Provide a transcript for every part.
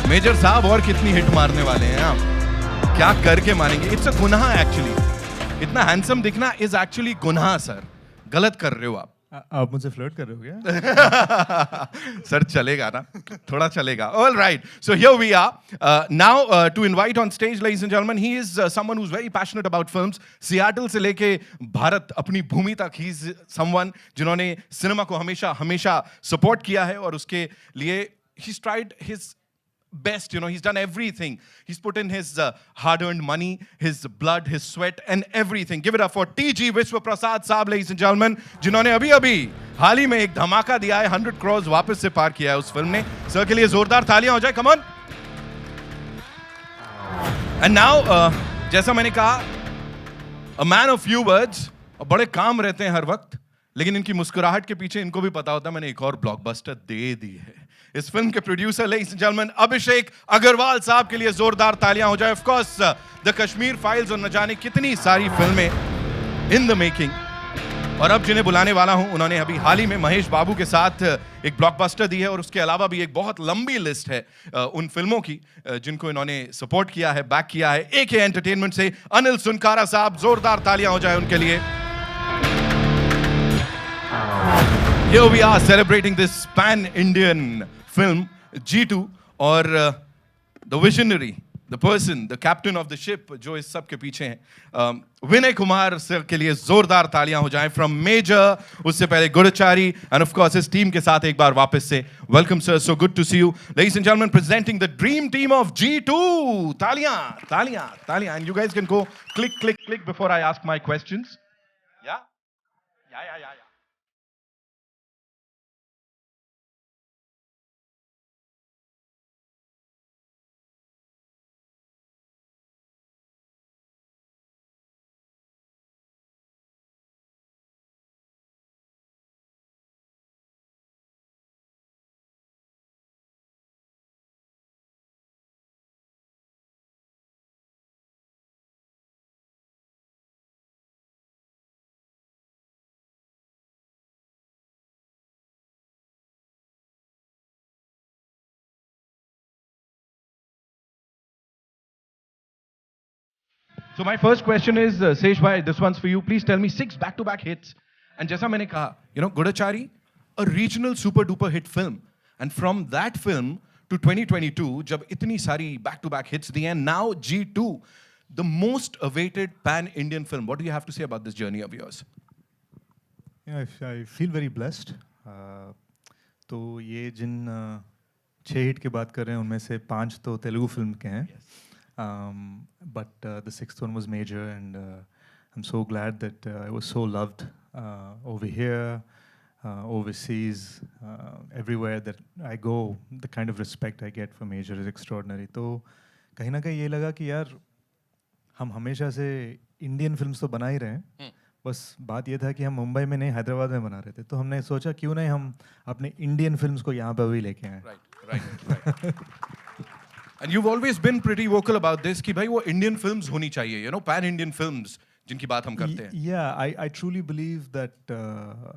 Major साहब और कितनी हिट मारने वाले हैं आप, क्या करके मानेंगे? इट्स अ गुनाह एक्चुअली। इतना हैंडसम दिखना इज एक्चुअली गुनाह सर, गलत कर रहे हो आप। आप मुझसे फ्लर्ट कर रहे हो क्या? सर चलेगा ना, थोड़ा चलेगा। All right, so here we are now to invite on stage ladies and gentleman, he is someone who is very passionate about films. Seattle से लेके भारत अपनी भूमि तक, ही इज समवन जिन्होंने सिनेमा को हमेशा हमेशा सपोर्ट किया है और उसके लिए he tried his best, you know, he's done everything. He's put in his hard-earned money, his blood, his sweat and everything. Give it up for TG Vishwaprasad साहब, ladies and gentlemen, जिन्होंने अभी हाल ही में एक धमाका दिया है, 100 crores वापस से पार किया है उस फिल्म ने। सर के लिए जोरदार तालियां हो जाए, come on. And now, जैसा मैंने कहा, a man of few words, बड़े काम रहते हैं हर वक्त, लेकिन इनकी मुस्कुराहट के पीछे इनको भी पता होता है मैंने एक और ब्लॉकबस्टर दे दी है। इस फिल्म के प्रोड्यूसर लेडीज एंड जेंटलमैन अभिषेक अग्रवाल साहब के लिए जोरदार तालियां हो जाए। Of course the Kashmir files और न जाने कितनी सारी फिल्में इन द मेकिंग। और अब जिन्हें बुलाने वाला हूं, उन्होंने अभी हाल ही में महेश बाबू के साथ एक ब्लॉकबस्टर दी है और उसके अलावा भी एक बहुत लंबी लिस्ट है उन फिल्मों की जिनको इन्होंने सपोर्ट किया है, बैक किया है। एके एंटरटेनमेंट से अनिल सुनकारा साहब, जोरदार तालियां हो जाए उनके लिए। Here we are celebrating this pan-Indian film, G2, और the visionary, the person, the captain of the ship, जो इस सब के पीछे हैं, विनय कुमार सर के लिए जोरदार तालियां हो जाएं। From Major, उससे पहले गुड़चारी, and of course इस टीम के साथ एक बार वापस से welcome sir, so good to see you, ladies and gentlemen, presenting the dream team of G2. तालियां, तालियां, तालियां, and you guys can go click, click, click before I ask my questions. Yeah. So my first question is, Sesh bhai, this one's for you. Please tell me 6 back-to-back hits. And जैसा मैंने कहा, you know, Gudachari, a regional super-duper hit film. And from that film to 2022, जब इतनी सारी back-to-back hits दी हैं, now G2, the most awaited pan-Indian film. What do you have to say about this journey of yours? Yeah, I feel very blessed. तो ये जिन 6 hit की बात कर रहे हैं उनमें से 5 तो तेलुगु फिल्म के हैं. But the 6th one was Major, and I'm so glad that it was so loved over here, overseas, everywhere that I go. The kind of respect I get for Major is extraordinary. तो कहीं ना कहीं ये लगा कि यार हम हमेशा से इंडियन फिल्म्स तो बना ही रहे हैं, बस बात ये था कि हम मुंबई में नहीं हैदराबाद में बना रहे थे, तो हमने सोचा क्यों नहीं हम अपने इंडियन फिल्म्स को यहाँ पे भी लेके आए. Right. And you've always been pretty vocal about this कि भाई वो इंडियन फिल्म्स होनी चाहिए, you know, pan Indian films जिनकी बात हम करते हैं. Yeah, I truly believe that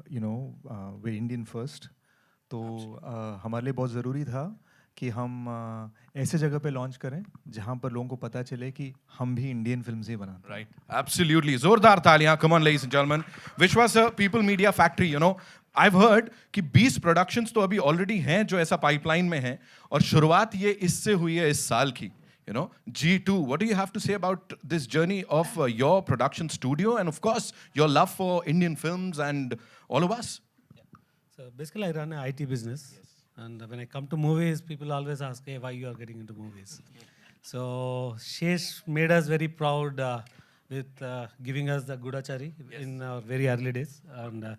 you know we're Indian first. तो हमारे लिए बहुत ज़रूरी था कि हम ऐसे जगह पे लॉन्च करें जहाँ पर लोगों को पता चले कि हम भी इंडियन फिल्म्स ही बनाते हैं. Right, absolutely. जोरदार तालियां. Come on, ladies and gentlemen. विश्वा sir, People Media Factory, you know, I've heard कि 20 productions तो अभी already हैं जो ऐसा pipeline में हैं, और शुरुआत ये इससे हुई है इस साल की. You know, G2. What do you have to say about this journey of your production studio and of course your love for Indian films and all of us? So basically, I run an IT business, and when I come to movies, people always ask, "Hey, why you are getting into movies?" So Shesh made us very proud with giving us the Gudachari in our very early days, and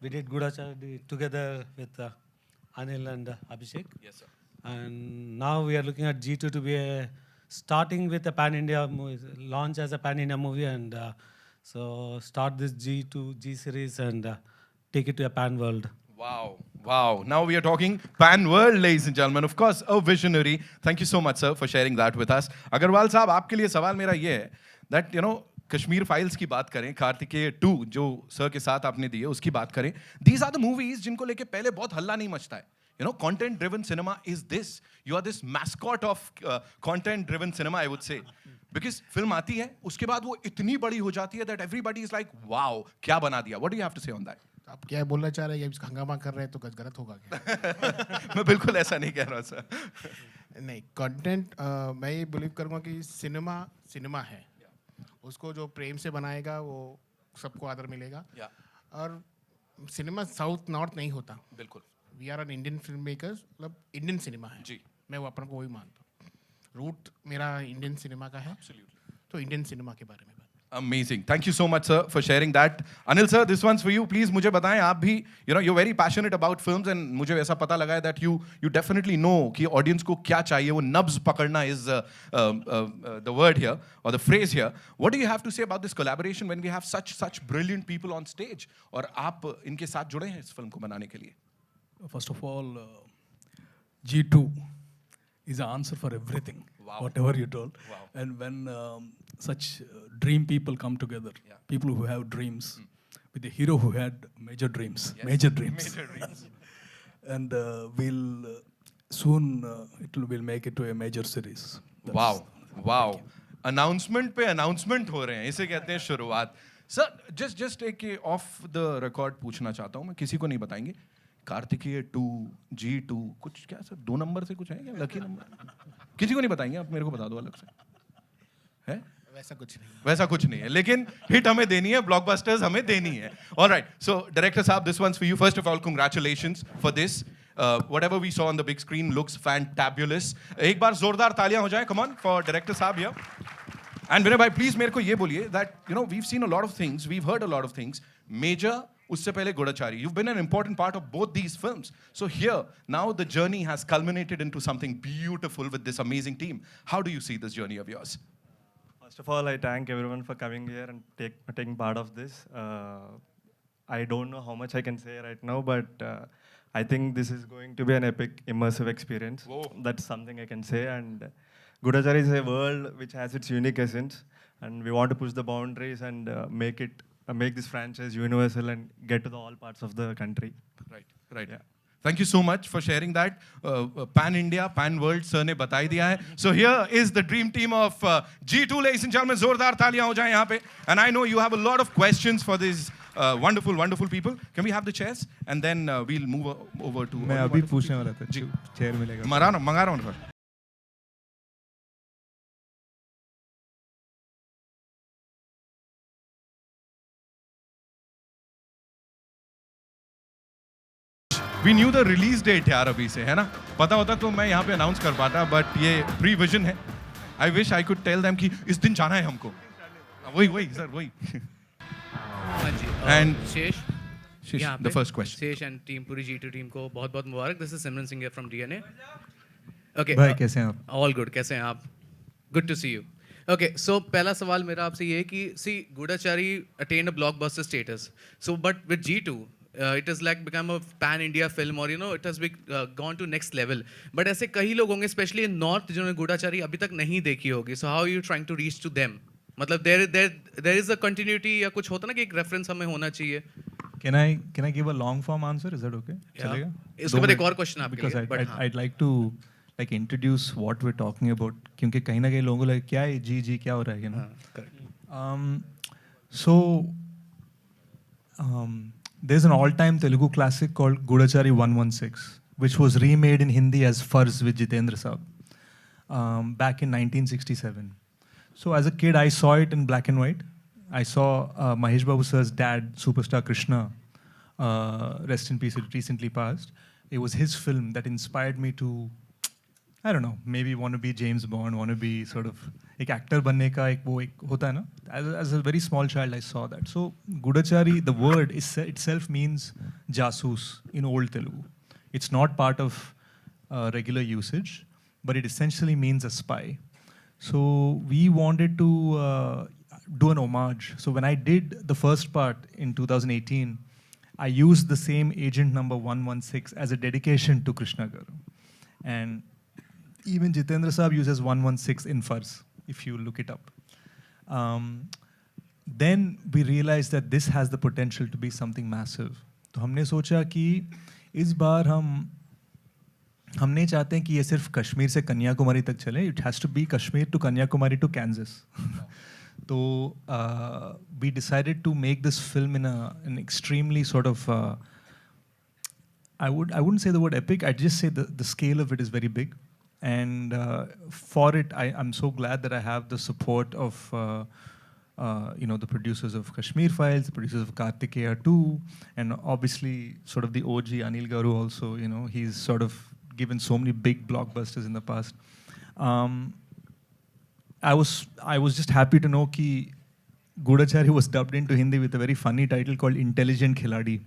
we did Gudachari together with Anil and Abhishek. Yes, sir. And now we are looking at G2 to be starting with a pan-India movie, launch as a pan-India movie, and so start this G2 G series and take it to a pan world. Wow. Now we are talking pan world, ladies and gentlemen. Of course, a visionary. Thank you so much, sir, for sharing that with us. Agarwal साहब, आपके लिए सवाल मेरा ये है that, you know, Kashmir files की बात करें, कार्तिकेय 2 जो सर के साथ आपने दी है उसकी बात करें, these are the movies जिनको लेके पहले बहुत हल्ला नहीं मचता है. You know, content-driven cinema is this. You are this mascot of content-driven cinema, I would say. Because film आती है, उसके बाद वो इतनी बड़ी हो जाती है that everybody is like, wow, क्या बना दिया? What do you have to say on that? आप क्या बोलना चाह रहे हैं? ये हंगामा कर रहे हैं तो कुछ गलत होगा क्या? मैं बिल्कुल ऐसा नहीं कह रहा सर. नहीं, कंटेंट मैं ये बिलीव करूँगा कि सिनेमा सिनेमा है. उसको जो प्रेम से बनाएगा वो सबको आदर मिलेगा. और सिनेमा साउथ नॉर्थ नहीं होता. बिल्कुल. We are an Indian film makers, मतलब इंडियन सिनेमा है. जी. मैं वो अपन को वही मानता हूँ. रूट मेरा इंडियन सिनेमा का है. तो इंडियन सिनेमा के बारे में बात. Amazing. Thank you so much, sir, for sharing that. Anil sir, this one's for you. Please मुझे बताएं, आप भी, you know, you're very passionate about films and मुझे ऐसा पता लगा है that you definitely know कि audience को क्या चाहिए. वो nubs पकड़ना is the word here or the phrase here. What do you have to say about this collaboration when we have such brilliant people on stage? और आप इनके साथ जुड़े हैं इस फिल्म को बनाने के लिए? First of all, G2 is the answer for everything, whatever you told. Wow. And when such dream people come together, people who have dreams, with a hero who had major dreams, major dreams. And we'll soon we'll make it to a major series. Wow. Announcement पे announcement हो रहे हैं. इसे कहते हैं शुरुआत. Sir just एक of the record पूछना चाहता हूँ मैं, किसी को नहीं बताएंगे. कार्तिकेय 2, G2 कुछ क्या सर 2 नंबर से कुछ है क्या? लकी नंबर किसी को नहीं बताएंगे, आप मेरे को बता दो अलग से. है वैसा कुछ नहीं. वैसा कुछ नहीं है, लेकिन हिट हमें देनी है, ब्लॉकबस्टर्स हमें देनी है. ऑलराइट, सो डायरेक्टर साहब, this one's for you. First of all congratulations for this. Whatever we saw on the big screen looks fantabulous. एक बार जोरदार तालियां हो जाएं, come on, for director साहब here. And विनय भाई, please मेरे को ये बोलिए that, you know, we've seen a lot of things, we've heard a lot of things. Major, उससे पहले Goodachari. You've been an important part of both these films. So here, now the journey has culminated into something beautiful with this amazing team. How do you see this journey of yours? First of all, I thank everyone for coming here and taking part of this. I don't know how much I can say right now, but I think this is going to be an epic, immersive experience. Whoa. That's something I can say. And Gudachari is a world which has its unique essence, and we want to push the boundaries and make this franchise universal and get to the all parts of the country. Right. Yeah. Thank you so much for sharing that. Pan India, Pan World, sir ने बता ही दिया है. So here is the dream team of G2, ladies and gentlemen. जोरदार तालियां हो जाएं यहाँ पे. And I know you have a lot of questions for these wonderful people. Can we have the chairs? And then we'll move over to. मैं अभी पूछने वाला था. जी. चेयर मिलेगा. मंगा रहा हूँ sir. We knew the release date यार अभी से, है ना? पता होता तो मैं यहाँ पे अनाउंस कर पाता, बट ये प्री विजन है. I wish I could tell them कि इस दिन जाना है हमको. वही सर वही. And शेष, यहाँ the पे first question. Sesh and team, पूरी G2 टीम को बहुत बहुत मुबारक. This is Simran Singh from DNA. Okay भाई कैसे हैं आप? All good. कैसे हैं आप? Good to see you. Okay, so पहला सवाल मेरा आपसे ये है कि see Goodachari attend a blockbuster status. So but with G2 it has like become a pan India film, or you know it has gone to next level. But ऐसे कई लोग होंगे especially in north जिन्होंने गूढ़ाचारी अभी तक नहीं देखी होगी. So how are you trying to reach to them? मतलब there is a continuity या कुछ होता ना कि एक reference हमें होना चाहिए. Can I give a long form answer? Is that okay? चलेगा? इसके बाद एक और क्वेश्चन आपके Because लिए. But I'd like to like introduce what we're talking about, क्योंकि कहीं ना कहीं लोगों को लगे क्या है जी क्या हो रहा है, you know? correct. So there's an all-time Telugu classic called Gudachari 116, which was remade in Hindi as Farz with Jitendra Saab back in 1967. So as a kid, I saw it in black and white. I saw Mahesh Babu sir's dad, superstar Krishna, rest in peace, recently passed. It was his film that inspired me to, I don't know, maybe want to be James Bond, want to be sort of एक actor बनने का एक होता है ना. As a very small child, I saw that. So Gudachari, the word itself means jasoos in old Telugu. It's not part of regular usage, but it essentially means a spy. So we wanted to do an homage. So when I did the first part in 2018, I used the same agent number 116 as a dedication to Krishna Garu. And even Jitendra Saab uses 116 in Farz, if you look it up. Then we realized that this has the potential to be something massive. तो हमने सोचा कि इस बार हम हम नहीं चाहते हैं कि ये सिर्फ कश्मीर से कन्याकुमारी तक चले. It has to be Kashmir to Kanyakumari to Kansas. तो we decided to make this film in an extremely sort of I wouldn't say the word epic. I'd just say the scale of it is very big, and for it I'm so glad that I have the support of the producers of Kashmir Files, the producers of Kartikeya 2, and obviously sort of the OG Anil Garu also. He's sort of given so many big blockbusters in the past. I was just happy to know कि Gudachari was dubbed into Hindi with a very funny title called Intelligent Khiladi.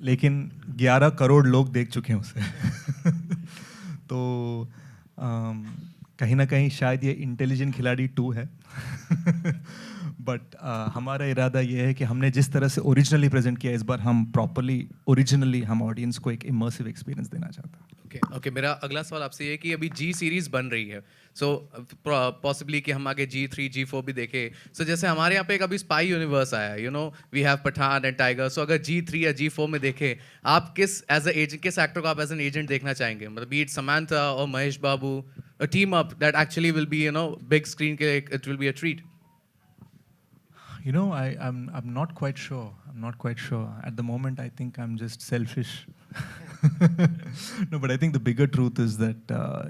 लेकिन 11 करोड़ लोग देख चुके हैं उसे. तो कहीं ना कहीं शायद ये इंटेलिजेंट खिलाड़ी 2 है. बट हमारा इरादा ये है कि हमने जिस तरह से ओरिजिनली प्रेजेंट किया, इस बार हम प्रॉपरली ओरिजिनली हम ऑडियंस को एक इमर्सिव एक्सपीरियंस देना चाहते हैं. ओके, मेरा अगला सवाल आपसे ये है कि अभी जी सीरीज बन रही है, सो पॉसिबली कि हम आगे G3 G4 भी देखें. सो जैसे हमारे यहाँ पे एक अभी स्पाई यूनिवर्स आया है, we have Pathaan and Tiger. So अगर G3 या G4 में देखें, आप किस एक्टर को आप एज एन एजेंट देखना चाहेंगे? मतलब बीट समांथा और महेश बाबू, a team up that actually will be big screen के, it will be a treat. I'm not quite sure. At the moment, I think I'm just selfish. No, but I think the bigger truth is that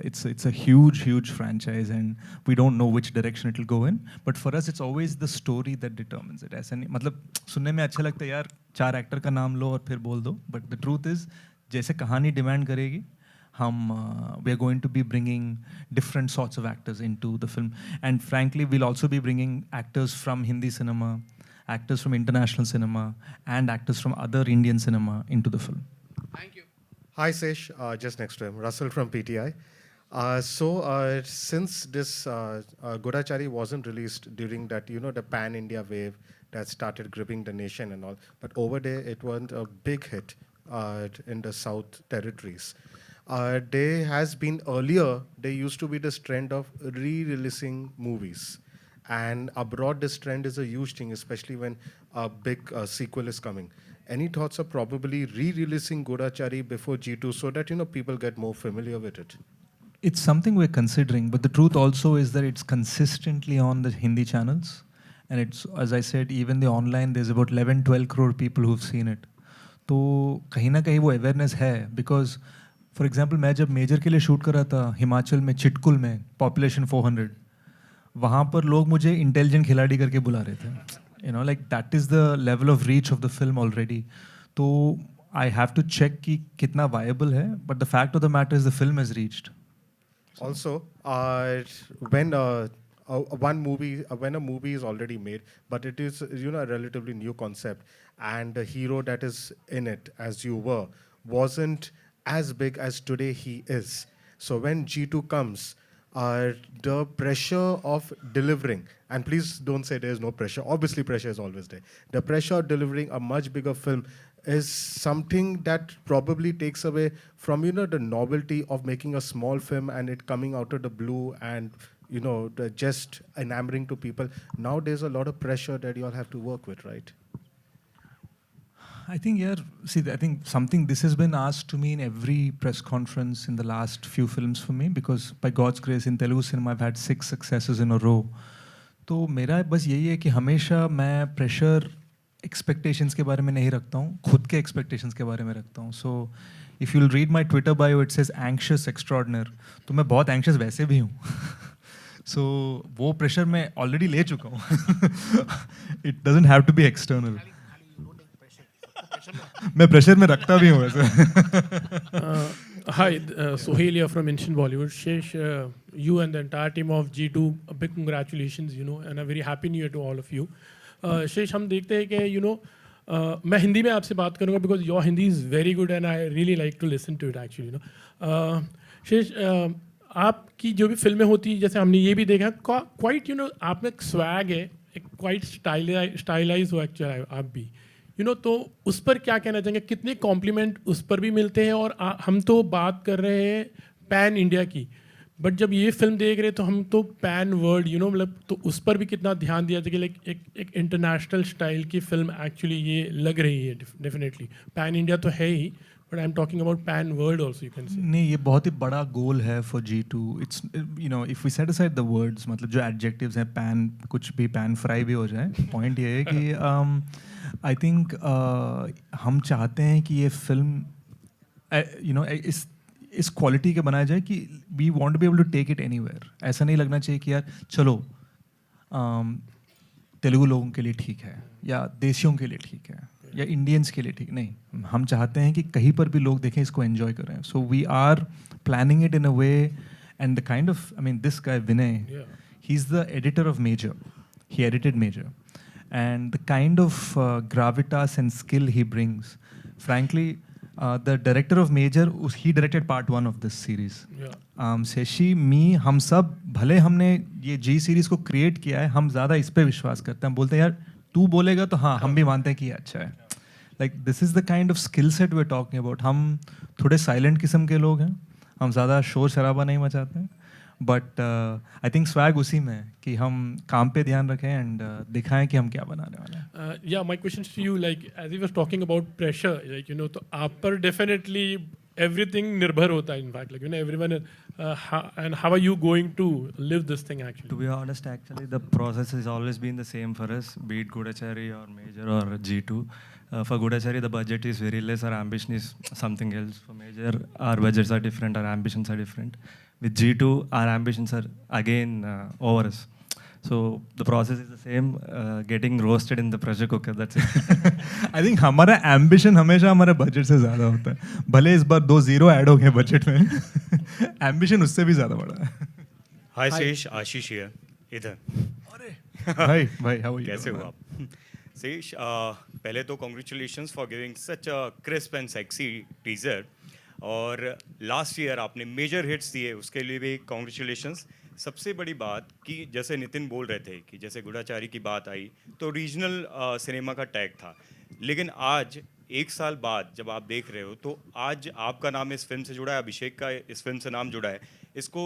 it's a huge franchise, and we don't know which direction it will go in. But for us, it's always the story that determines it. ऐसा नहीं, मतलब सुनने में अच्छा लगता है यार, 4 actor का नाम लो और फिर बोल दो. But the truth is, जैसे कहानी डिमांड करेगी, we are going to be bringing different sorts of actors into the film. And frankly, we'll also be bringing actors from Hindi cinema, actors from international cinema, and actors from other Indian cinema into the film. Thank you. Hi, Sesh. Just next to him, Russell from PTI. Since this Gudachari wasn't released during that, the pan-India wave that started gripping the nation and all, but over there it was a big hit in the South territories. There has been earlier, there used to be this trend of re-releasing movies. And abroad, this trend is a huge thing, especially when a big sequel is coming. Any thoughts of probably re-releasing Gudachari before G2 so that, people get more familiar with it? It's something we're considering, but the truth also is that it's consistently on the Hindi channels. And it's, as I said, even the online, there's about 11-12 crore people who've seen it. तो कहीं ना कहीं वो awareness है, because for example मैं जब major के लिए शूट कर रहा था हिमाचल में, चिटकुल में, पॉपुलेशन 400, वहाँ पर लोग मुझे इंटेलिजेंट खिलाड़ी करके बुला रहे थे. Like that is the level of reach of the film already. तो आई हैव टू चेक कि कितना वायबल है, but the fact of the matter is the film has reached. Also, when a movie is already made, but it is a relatively new concept, and the hero that is in it, as you were, wasn't as big as today he is. So when G2 comes, the pressure of delivering, and please don't say there's no pressure, obviously pressure is always there. The pressure of delivering a much bigger film is something that probably takes away from, the novelty of making a small film and it coming out of the blue and, just enamoring to people. Now there's a lot of pressure that you all have to work with, right? I think, I think this has been asked to me in every press conference in the last few films for me, because by God's grace in Telugu cinema I've had 6 successes in a row. तो मेरा बस यही है कि हमेशा मैं pressure expectations के बारे में नहीं रखता हूँ, खुद के एक्सपेक्टेशंस के बारे में रखता हूँ. So if you'll read my Twitter bio it says anxious extraordinary, तो मैं बहुत एंग्शियस वैसे भी हूँ. सो वो प्रेशर मैं ऑलरेडी ले चुका हूँ. It doesn't have to be external. मैं प्रेशर में रखता भी हूँ वैसे. Hi, Sohail here from Ancient Bollywood. Shesh, you and the entire team of G2, a big congratulations, and a very happy new year to all of you. Shesh, हम देखते हैं कि मैं हिंदी में आपसे बात करूँगा because your Hindi is very good and I really like to listen to it actually. Shesh, आपकी जो भी फिल्में होती हैं, जैसे हमने ये भी देखा, quite आप में एक स्वैग है, एक quite स्टाइलाइज हो एक्चुअली आप भी. तो उस पर क्या कहना चाहेंगे, कितने कॉम्प्लीमेंट उस पर भी मिलते हैं? और हम तो बात कर रहे हैं पैन इंडिया की, बट जब ये फिल्म देख रहे हैं तो हम तो पैन वर्ल्ड मतलब तो उस पर भी कितना ध्यान दिया जाए कि एक इंटरनेशनल स्टाइल की फिल्म एक्चुअली ये लग रही है. डेफिनेटली पैन इंडिया तो है ही, but I'm talking about pan world also, you can say. नहीं, ये बहुत ही बड़ा गोल है for G2. It's, you know, if we set aside the words, मतलब जो adjectives हैं, pan कुछ भी pan fry भी हो जाए, point ये है कि I think हम चाहते हैं कि ये film you know इस क्वालिटी के बनाया जाए कि we want to be able to take it anywhere. ऐसा नहीं लगना चाहिए कि यार चलो तेलुगु लोगों के लिए ठीक है या देशियों के लिए ठीक है या इंडियंस के लिए ठीक नहीं, हम चाहते हैं कि कहीं पर भी लोग देखें, इसको एंजॉय करें. So we are planning it in a way and the kind of, I mean this guy Vinay, he is the editor of Major, he edited Major, and the kind of gravitas and skill he brings, frankly, the director of Major, he directed part 1 of this series. Seshi, me, हम सब भले हमने ये G series को create किया है, हम ज़्यादा इस पे विश्वास करते हैं. हम बोलते हैं यार तू बोलेगा तो हाँ हम भी मानते हैं कि ये अच्छा है. Like this is the kind of skill set we're talking about. हम थोड़े silent किस्म के लोग हैं, हम ज़्यादा शोर शराबा नहीं मचाते हैं. बट आई थिंक स्वैग उसी में है कि हम काम पे ध्यान रखें एंड दिखाएं कि हम क्या बनाने वाले हैं. Yeah, my questions to you, like as he was talking about pressure, like you know, तो आप पर definitely everything निर्भर होता है, in fact, like you know, everyone and how are you going to live this thing actually? To be honest, actually, the process has always been the same for us, be it Gudachari or Major or G2. For Gudachari, the budget is very less, our ambition is something else. For Major, our budgets are different, our ambitions are different. With G2, our ambitions are again over us. So the process is the same, getting roasted in the pressure cooker, that's it. I think हमारा ambition हमेशा हमारे budget से ज़्यादा होता है. भले इस बार 2 0 add हो गए बजट में, एम्बिशन उससे भी ज़्यादा बड़ा है. हाय शेष, आशीष हियर इधर. भाई हाउ आर यू? कैसे हो आप? शेष, पहले तो congratulations for giving such a crisp and sexy teaser. और लास्ट ईयर आपने मेजर हिट्स दिए, उसके लिए भी कॉन्ग्रेचुलेशंस. सबसे बड़ी बात कि जैसे नितिन बोल रहे थे कि जैसे गुडाचारी की बात आई तो रीजनल सिनेमा का टैग था, लेकिन आज 1 साल बाद जब आप देख रहे हो तो आज आपका नाम इस फिल्म से जुड़ा है, अभिषेक का इस फिल्म से नाम जुड़ा है. इसको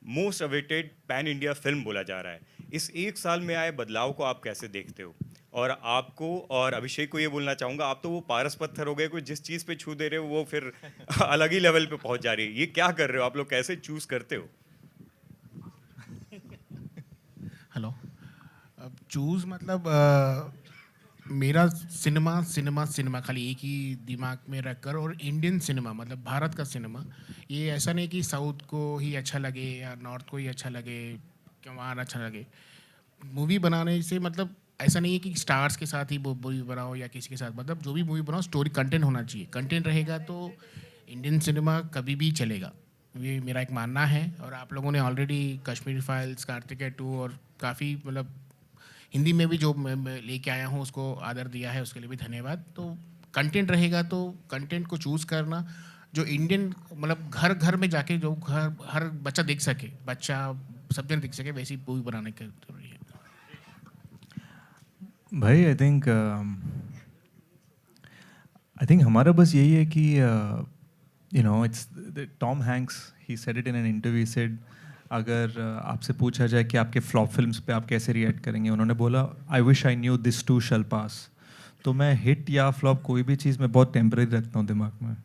most awaited pan India film बोला जा रहा है. इस 1 साल में आए बदलाव को आप कैसे देखते हो? और आपको और अभिषेक को ये बोलना चाहूँगा, आप तो वो पारस पत्थर हो गए, कोई जिस चीज़ पे छू दे रहे हो वो फिर अलग ही लेवल पे पहुँच जा रही है. ये क्या कर रहे हो आप लोग, कैसे चूज़ करते हो? हेलो. अब चूज़ मतलब मेरा सिनेमा खाली एक ही दिमाग में रखकर, और इंडियन सिनेमा मतलब भारत का सिनेमा, ये ऐसा नहीं कि साउथ को ही अच्छा लगे या नॉर्थ को ही अच्छा लगे क्या वहाँ अच्छा लगे. मूवी बनाने से मतलब ऐसा नहीं है कि स्टार्स के साथ ही मूवी बनाओ या किसी के साथ, मतलब जो भी मूवी बनाओ स्टोरी कंटेंट होना चाहिए. कंटेंट रहेगा तो इंडियन सिनेमा कभी भी चलेगा, ये मेरा एक मानना है. और आप लोगों ने ऑलरेडी कश्मीरी फाइल्स, कार्तिकेय 2 और काफ़ी मतलब हिंदी में भी जो मैं लेके आया हूँ उसको आदर दिया है, उसके लिए भी धन्यवाद. तो कंटेंट रहेगा तो कंटेंट को चूज़ करना जो इंडियन मतलब घर घर में जाके जो घर हर बच्चा देख सके, बच्चा सब जन देख सके, वैसी मूवी बनाने की जरूरी है. भाई आई थिंक हमारा बस यही है कि you know it's Tom Hanks, he said it in an interview, said अगर आपसे पूछा जाए कि आपके फ्लॉप फिल्म्स पे आप कैसे रिएक्ट करेंगे, उन्होंने बोला I wish I knew this to shall pass. तो मैं हिट या फ्लॉप कोई भी चीज़ मैं बहुत टेम्परेरी रखता हूँ दिमाग में.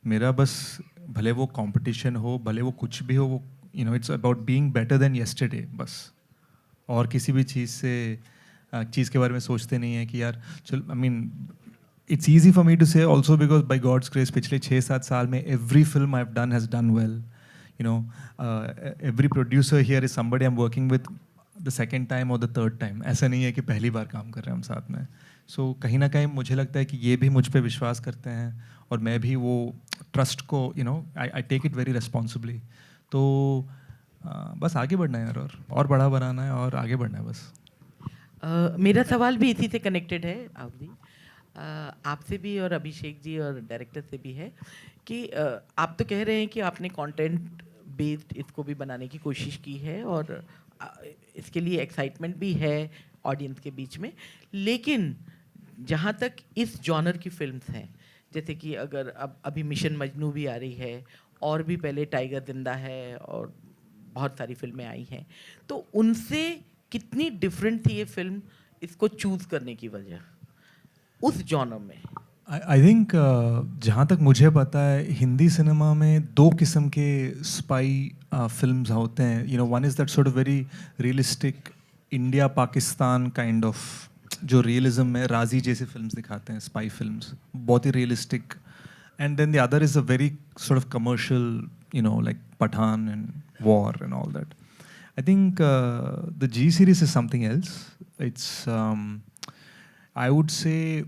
मेरा बस भले वो कंपटीशन हो, भले वो कुछ भी हो, वो you know it's about being better than yesterday बस. और किसी भी चीज़ के बारे में सोचते नहीं है कि यार चल, I mean it's easy for me to say also because by God's grace पिछले 6-7 साल में every film I have done has done well. You know every producer here is somebody I am working with the second time और the third time. ऐसा नहीं है कि पहली बार काम कर रहे हैं हम साथ में. सो कहीं ना कहीं मुझे लगता है कि ये भी मुझ पर विश्वास करते हैं और मैं भी वो ट्रस्ट को you know I take it very responsibly. तो बस आगे बढ़ना है यार, और बड़ा बनाना है और आगे बढ़ना है बस. मेरा सवाल भी इसी से कनेक्टेड है अवधि, आपसे भी और अभिषेक जी और डायरेक्टर से भी है कि आप तो कह रहे हैं कि आपने कंटेंट बेस्ड इसको भी बनाने की कोशिश की है और इसके लिए एक्साइटमेंट भी है ऑडियंस के बीच में, लेकिन जहाँ तक इस जॉनर की फिल्म्स हैं, जैसे कि अगर अब अभी मिशन मजनू भी आ रही है और भी पहले टाइगर जिंदा है और बहुत सारी फिल्में आई हैं, तो उनसे कितनी डिफरेंट थी ये फिल्म इसको चूज़ करने की वजह उस जॉनर में? आई थिंक जहाँ तक मुझे पता है हिंदी सिनेमा में दो किस्म के स्पाई फिल्म्स होते हैं. You know, one is that sort of very realistic India Pakistan kind of, जो रियलिज्म में राजी जैसी फिल्म्स दिखाते हैं, स्पाई फिल्म्स बहुत ही realistic. And then the other is a very sort of commercial, you know, like Pathaan and War and all that. I think the G series is something else. It's, I would say,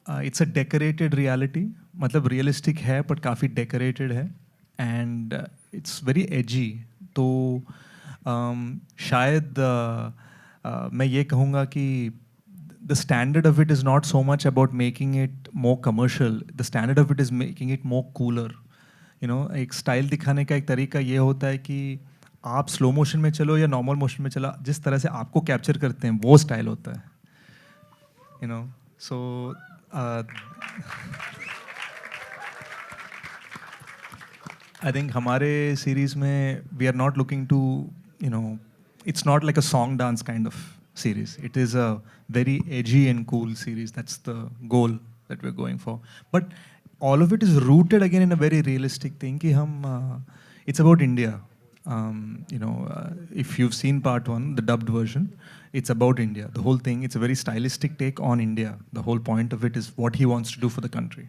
it's a decorated reality. मतलब realistic है but काफ़ी decorated है, and it's very edgy. तो शायद मैं ये कहूँगा कि the standard of it is not so much about making it more commercial. The standard of it is making it more cooler. You know, एक style दिखाने का एक तरीका ये होता है कि आप स्लो मोशन में चलो या नॉर्मल मोशन में चलो, जिस तरह से आपको कैप्चर करते हैं वो स्टाइल होता है. You know, so I think हमारे सीरीज में we are not looking to, you know, it's not like a song dance kind of series. It is a very edgy and cool series. That's the goal that we're going for. But all of it is rooted again in a very realistic thing कि हम it's about India. You know, if you've seen part 1, the dubbed version, it's about India. The whole thing, it's a very stylistic take on India. The whole point of it is what he wants to do for the country.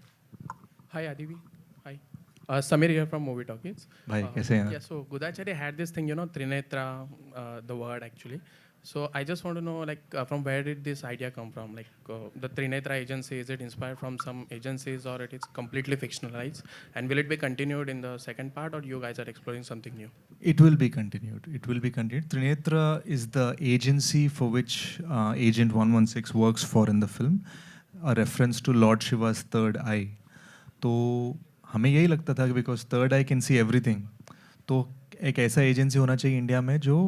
Hi Adivi. Hi. Samir here from Movie Talkies. Bhai, kaise hain? Yeah, so Gudachari had this thing, you know, Trinetra, the word actually. So I just want to know, like, from where did this idea come from? Like, the Trinetra agency, is it inspired from some agencies or it is completely fictionalized? And will it be continued in the second part, or you guys are exploring something new? It will be continued. It will be continued. Trinetra is the agency for which Agent 116 works for in the film, a reference to Lord Shiva's third eye. तो हमें यही लगता था कि because third eye can see everything, तो एक ऐसा agency होना चाहिए इंडिया में जो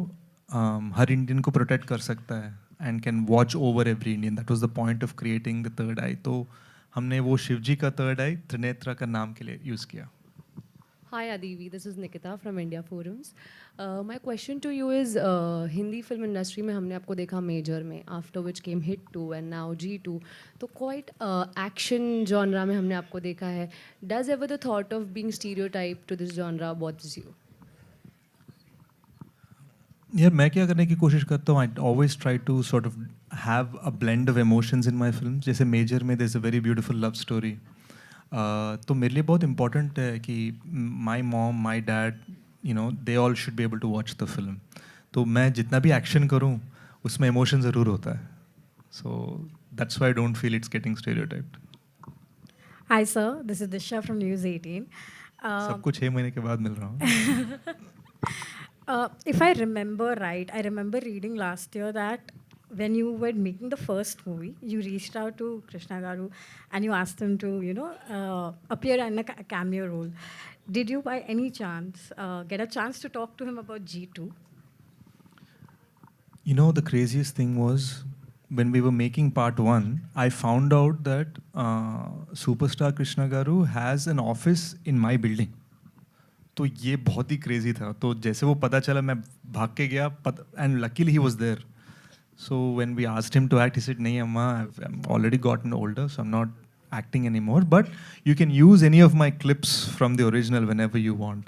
हर इंडियन को प्रोटेक्ट कर सकता है and can watch over every Indian. That was the point of creating the third eye. तो हमने वो शिवजी का थर्ड आई त्रिनेत्रा का नाम के लिए यूज़ किया. Hi Adivi, this is Nikita from India Forums. My question to you is, Hindi film industry में हमने आपको देखा Major में, after which came Hit 2 and now G2. तो quite action genre में हमने आपको देखा है. Does ever the thought of being stereotyped to this genre bothers you? यार मैं क्या करने की कोशिश करता हूँ, I always try to sort of have a blend of emotions in my film. जैसे मेजर में there is a very beautiful love story. तो मेरे लिए बहुत इंपॉर्टेंट है कि my mom, my dad, you know, they all should be able to watch the film. तो मैं जितना भी एक्शन करूँ उसमें इमोशन ज़रूर होता है. So that's why I don't feel it's getting stereotyped. Hi sir, this is Disha from News 18. सब कुछ 6 महीने के बाद मिल रहा हूँ. If I remember right, I remember reading last year that when you were making the first movie, you reached out to Krishna Garu and you asked him to, you know, appear in a cameo role. Did you by any chance get a chance to talk to him about G2? You know, the craziest thing was when we were making part 1, I found out that superstar Krishna Garu has an office in my building. तो ये बहुत ही crazy था. तो जैसे वो पता चला मैं भाग के गया, and luckily he was there. So when we asked him to act he said नहीं अम्मा, I am already gotten older so I am not acting anymore, but you can use any of my clips from the original whenever you want.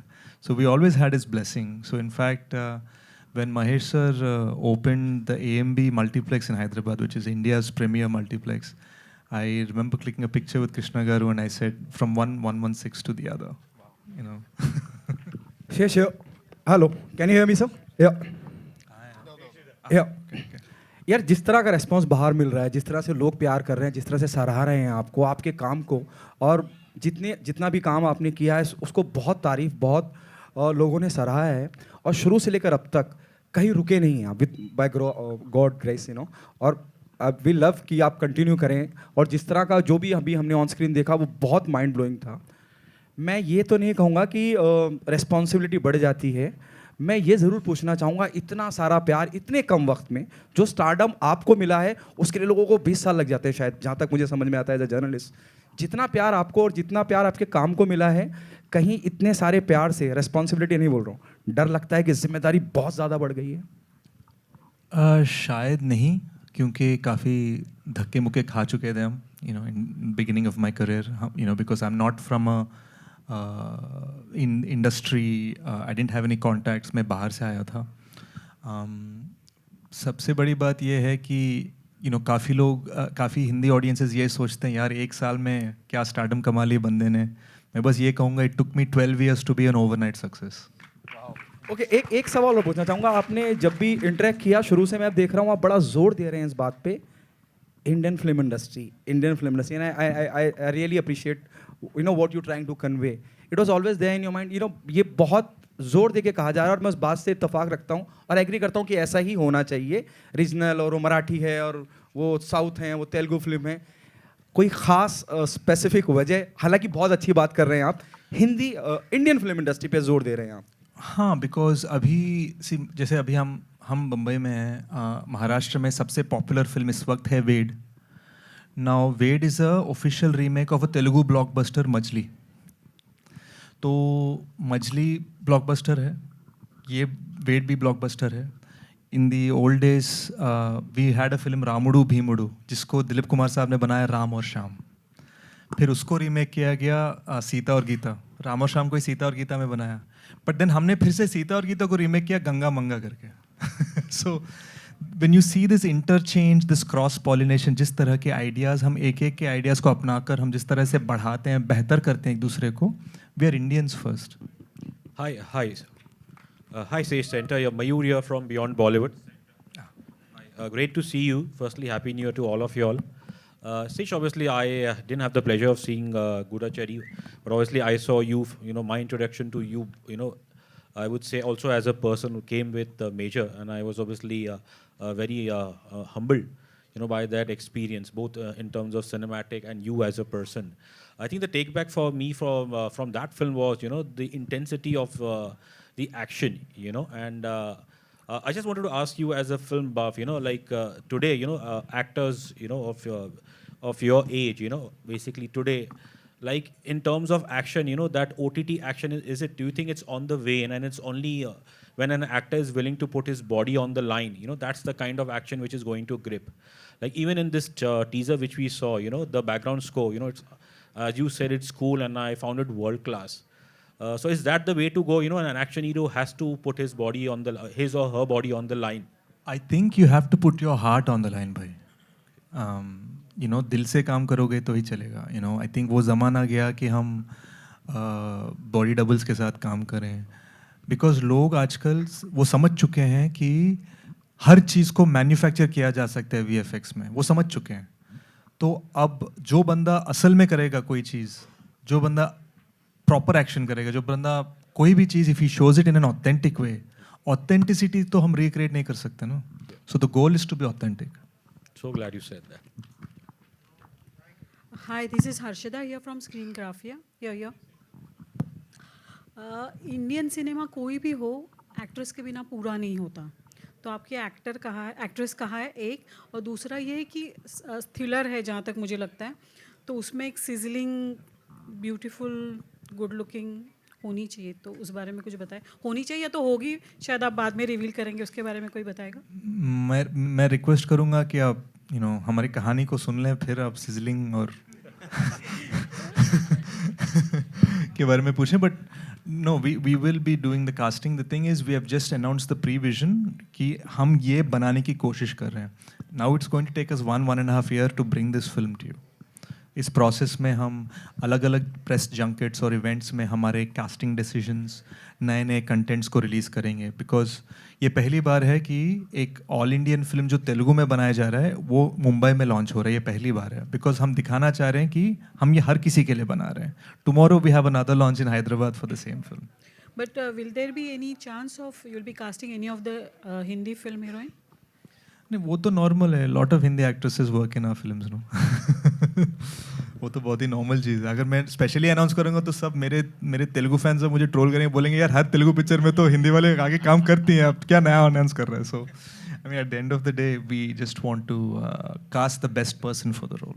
So we always had his blessing. So in fact, when Mahesh sir opened the AMB multiplex in Hyderabad, which is India's premier multiplex, I remember clicking a picture with Krishna Garu and I said, from 116 to the other. You know. Sure. Hello. Can you hear me, sir? Yeah. Yeah. यार जिस तरह का response बाहर मिल रहा है, जिस तरह से लोग प्यार कर रहे हैं, जिस तरह से सराह रहे हैं आपको, आपके काम को, और जितना भी काम आपने किया है उसको बहुत तारीफ, बहुत लोगों ने सराहा है. और शुरू से लेकर अब तक कहीं रुके नहीं हैं आप, with by God grace, you know. और वी लव कि आप कंटिन्यू करें. और जिस तरह का जो भी अभी हमने ऑन स्क्रीन देखा वो बहुत माइंड ब्लोइंग था. मैं ये तो नहीं कहूँगा कि रिस्पॉन्सिबिलिटी बढ़ जाती है. मैं ये ज़रूर पूछना चाहूँगा, इतना सारा प्यार इतने कम वक्त में जो स्टारडम आपको मिला है, उसके लिए लोगों को 20 साल लग जाते हैं शायद, जहाँ तक मुझे समझ में आता है एज अ जर्नलिस्ट. जितना प्यार आपको और जितना प्यार आपके काम को मिला है, कहीं इतने सारे प्यार से, रिस्पॉन्सिबिलिटी नहीं बोल रहा हूँ, डर लगता है कि जिम्मेदारी बहुत ज़्यादा बढ़ गई है? शायद नहीं, क्योंकि काफ़ी धक्के मुक्के खा चुके थे हम. you know, in beginning of my career, you know, because I'm not from a in industry, I didn't have any contacts. मैं बाहर से आया था. सबसे बड़ी बात ये है कि you know, काफ़ी लोग काफ़ी हिंदी ऑडियंसेस ये सोचते हैं यार 1 साल में क्या स्टारडम कमा ली बंदे ने. मैं बस ये कहूँगा it took me 12 years to be an overnight success. Okay, एक सवाल और पूछना चाहूँगा. आपने जब भी इंटरेक्ट किया शुरू से मैं देख रहा हूँ आप बड़ा जोर दे रहे हैं इस बात पे, Indian film industry and I really appreciate you know what you trying to convey. It was always there in your mind. You know ये बहुत जोर दे के कहा जा रहा है और मैं उस बात से इत्तेफाक रखता हूँ और एग्री करता हूँ कि ऐसा ही होना चाहिए. रीजनल और वो मराठी है और वो साउथ हैं, वो तेलुगु फिल्म है, कोई ख़ास स्पेसिफिक वजह, हालांकि बहुत अच्छी बात कर रहे हैं आप, हिंदी इंडियन फिल्म इंडस्ट्री पे जोर दे रहे हैं आप. हाँ, बिकॉज अभी जैसे अभी हम बम्बई में हैं, महाराष्ट्र में सबसे पॉपुलर फिल्म इस वक्त है Ved. Now Ved is a official remake of a Telugu blockbuster Majili. तो मछली ब्लॉकबस्टर है, ये वेड भी ब्लॉकबस्टर है. In the old days we had a film Ramudu Bheemudu जिसको दिलीप कुमार साहब ने बनाया राम और श्याम. फिर उसको रीमेक किया गया सीता और गीता. राम और श्याम को ही सीता और गीता में बनाया. बट देन हमने फिर से सीता और गीता को रीमेक किया गंगा मंगा करके. So when you see this interchange, this cross pollination, जिस तरह के आइडियाज़ हम एक के आइडियाज़ को अपनाकर हम जिस तरह से बढ़ाते हैं, बेहतर करते हैं एक दूसरे को, we are Indians first. Hi, Sage Center. You're Mayur here from Beyond Bollywood. Great to see you. Firstly, Happy New Year to all of you all. Sage, obviously, I didn't have the pleasure of seeing Gudachari, but obviously I saw you, you know, my introduction to you, you know, I would say also as a person who came with Major, and I was obviously very humbled, you know, by that experience, both in terms of cinematic and you as a person. I think the take back for me from that film was, you know, the intensity of the action, you know, and I just wanted to ask you as a film buff, you know, like today, you know, actors, you know, of your age, you know, basically today, like in terms of action, you know, that OTT action, do you think it's on the wane, and it's only when an actor is willing to put his body on the line, you know, that's the kind of action which is going to grip. Like even in this teaser which we saw, you know, the background score, you know, it's as you said, it's cool, and I found it world class. So is that the way to go? You know, an action hero has to put his or her body on the line. I think you have to put your heart on the line, भाई. You know, दिल से काम करोगे तो ही चलेगा. You know, I think वो ज़माना गया कि हम बॉडी डबल्स के साथ काम करें, बिकॉज लोग आजकल वो समझ चुके हैं कि हर चीज़ को मैन्युफैक्चर किया जा सकता है VFX में. वो समझ चुके हैं. तो अब जो बंदा असल में करेगा कोई चीज़, जो बंदा प्रॉपर एक्शन करेगा, जो बंदा कोई भी चीज़, if he shows it in an authentic way, authenticity तो हम रिक्रिएट नहीं कर सकते ना. So the goal is to be authentic. So glad you said that. Hi, this is Harshada here from Screengraphia. Here. Indian cinema कोई भी हो, actress के बिना पूरा नहीं होता. तो आपके एक्टर कहाँ है, एक्ट्रेस कहाँ है, एक. और दूसरा ये है कि थ्रिलर है जहाँ तक मुझे लगता है, तो उसमें एक सिजलिंग, ब्यूटीफुल, गुड लुकिंग होनी चाहिए. तो उस बारे में कुछ बताएं. होनी चाहिए तो होगी, शायद आप बाद में रिवील करेंगे, उसके बारे में कोई बताएगा. मैं रिक्वेस्ट करूँगा कि आप हमारी कहानी को सुन लें, फिर आप सिजलिंग और के बारे में पूछें. But no, we will be doing the casting. The thing is, we have just announced the pre-vision कि हम ये बनाने की कोशिश कर रहे हैं. Now it's going to take us 1.5 years to bring this film to you. इस प्रोसेस में हम अलग अलग प्रेस जंकेट्स और इवेंट्स में हमारे कास्टिंग डिसीजंस, नए नए कंटेंट्स को रिलीज़ करेंगे. बिकॉज ये पहली बार है कि एक ऑल इंडियन फिल्म जो तेलुगु में बनाया जा रहा है वो मुंबई में लॉन्च हो रहा है. ये पहली बार है बिकॉज हम दिखाना चाह रहे हैं कि हम ये हर किसी के लिए बना रहे हैं. Tomorrow we have another launch in Hyderabad for the same film. But will there be any chance of you will be casting any of the Hindi film heroine? नहीं, वो तो नॉर्मल है. Lot of Hindi actresses work in our films no. वो तो बहुत ही normal चीज़ है. अगर मैं स्पेशली अनाउंस करूँगा तो सब मेरे तेलुगु फैंस सब मुझे ट्रोल करेंगे, बोलेंगे यार हर तेलुगु पिक्चर में तो हिंदी वाले आगे काम करती हैं, अब क्या नया अनाउंस कर रहे हैं. So I mean at the end of the day we just want to cast the best person for the role.